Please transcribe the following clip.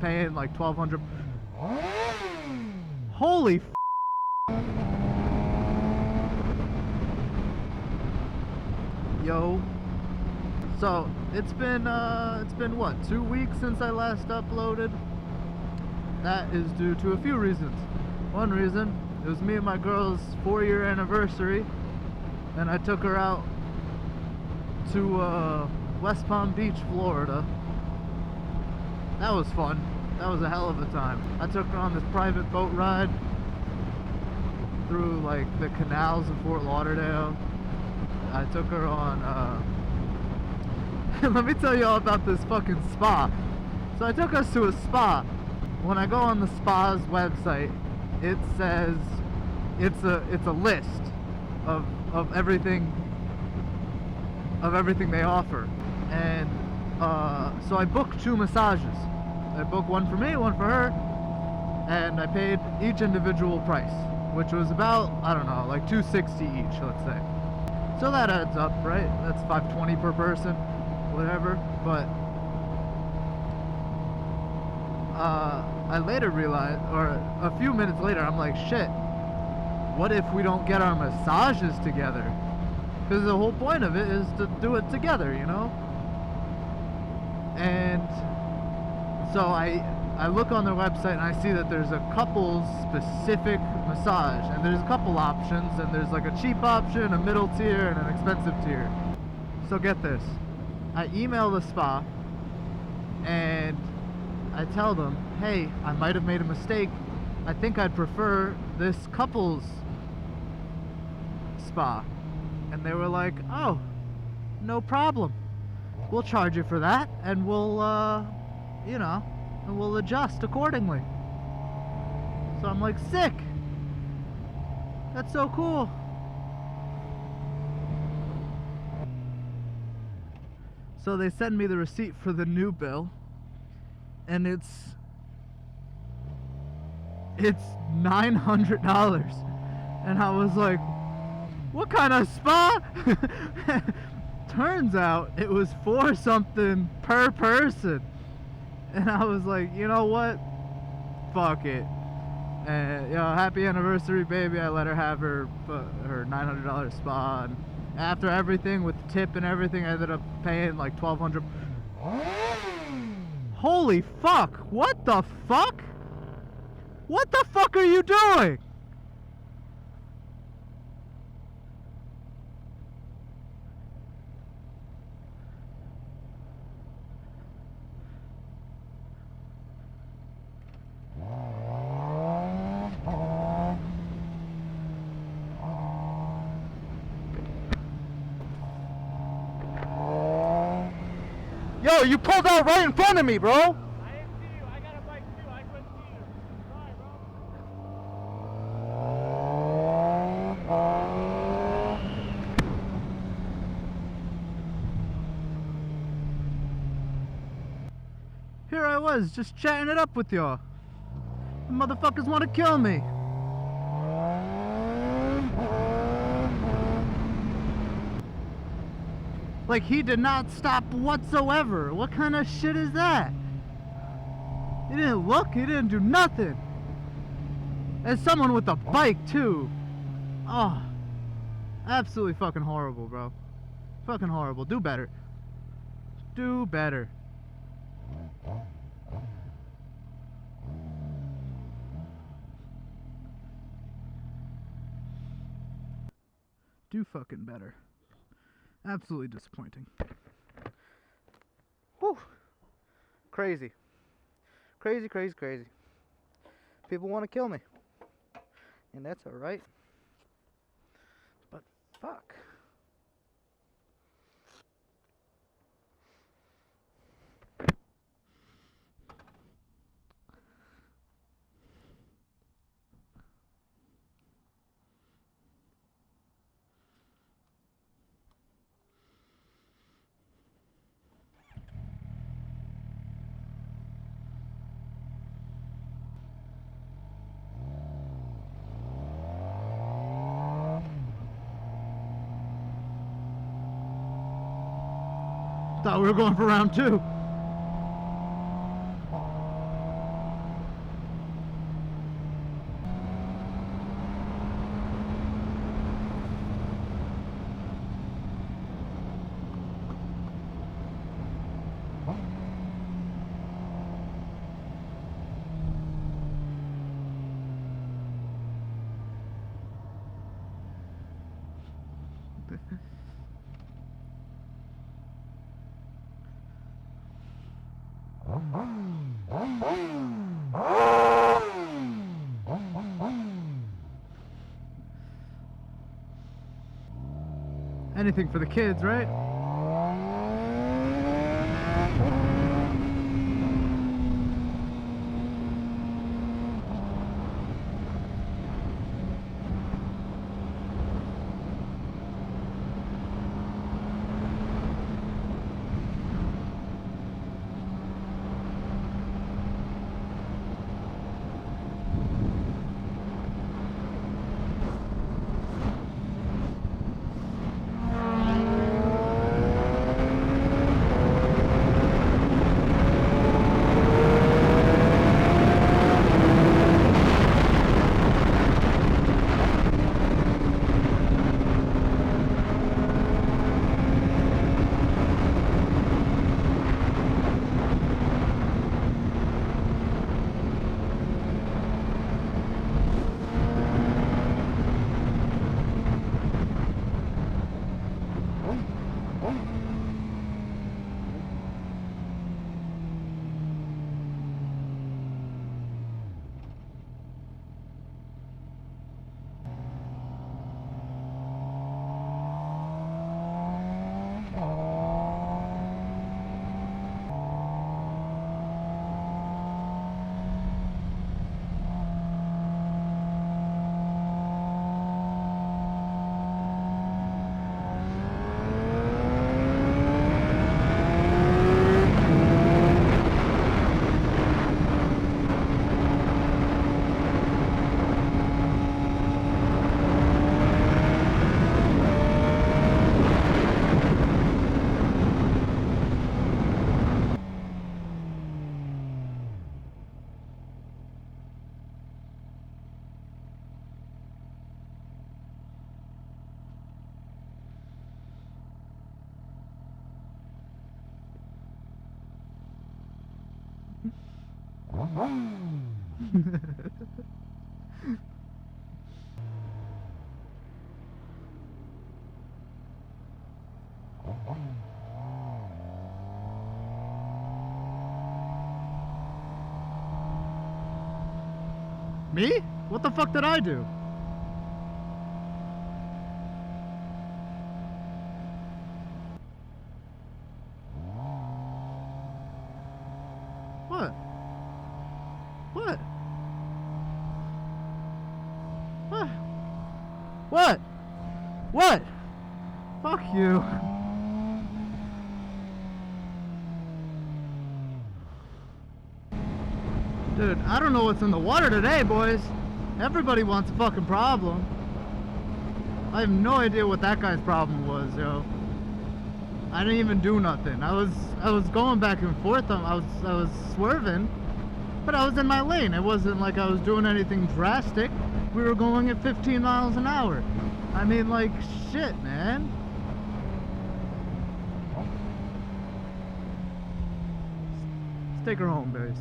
paying like $1,200. Holy f***. Yo. So it's been what, 2 weeks since I last uploaded? That is due to a few reasons. One reason, it was me and my girl's 4-year anniversary, and I took her out to West Palm Beach, Florida. That was fun. That was a hell of a time. I took her on this private boat ride through like the canals of Fort Lauderdale. I took her on let me tell you all about this fucking spa. So I took us to a spa. When I go on the spa's website, it says it's a list of everything they offer. And so I booked 2 massages. I booked one for me, one for her, and I paid each individual price, which was about, I don't know, like $260 each, let's say. So that adds up, right? That's $520 per person, whatever. But I later realized, or a few minutes later, I'm like, shit, what if we don't get our massages together? Because the whole point of it is to do it together, you know? And so I look on their website and I see that there's a couples specific massage, and there's a couple options, and there's like a cheap option, a middle tier, and an expensive tier. So get this, I email the spa and I tell them, hey, I might have made a mistake. I think I'd prefer this couples spa. And they were like, oh, no problem. We'll charge you for that, and we'll, you know, and we'll adjust accordingly. So I'm like, sick. That's so cool. So they send me the receipt for the new bill, and it's $900. And I was like, what kind of spa? Turns out it was $4 something per person. And I was like, you know what? Fuck it. And, you know, happy anniversary, baby. I let her have her $900 spa. And after everything, with the tip and everything, I ended up paying like $1,200. Holy fuck! What the fuck? What the fuck are you doing? Yo, you pulled out right in front of me, bro! I didn't see you. I got a bike too. I couldn't see you. Sorry, bro. Here I was, just chatting it up with y'all. The motherfuckers want to kill me. Like, he did not stop whatsoever. What kind of shit is that? He didn't look, he didn't do nothing. And someone with a bike, too. Oh, absolutely fucking horrible, bro. Fucking horrible. Do better. Do better. Do fucking better. Absolutely disappointing. Whew. Crazy. Crazy, crazy, crazy. People want to kill me. And that's alright. But fuck. Thought we were going for round 2. Anything for the kids, right? Me? What the fuck did I do? What? What? What? What? What? Fuck you. Dude, I don't know what's in the water today, boys. Everybody wants a fucking problem. I have no idea what that guy's problem was, yo. I didn't even do nothing. I was going back and forth. I was swerving, but I was in my lane. It wasn't like I was doing anything drastic. We were going at 15 miles an hour. I mean, like, shit, man. Let's take her home, Barry.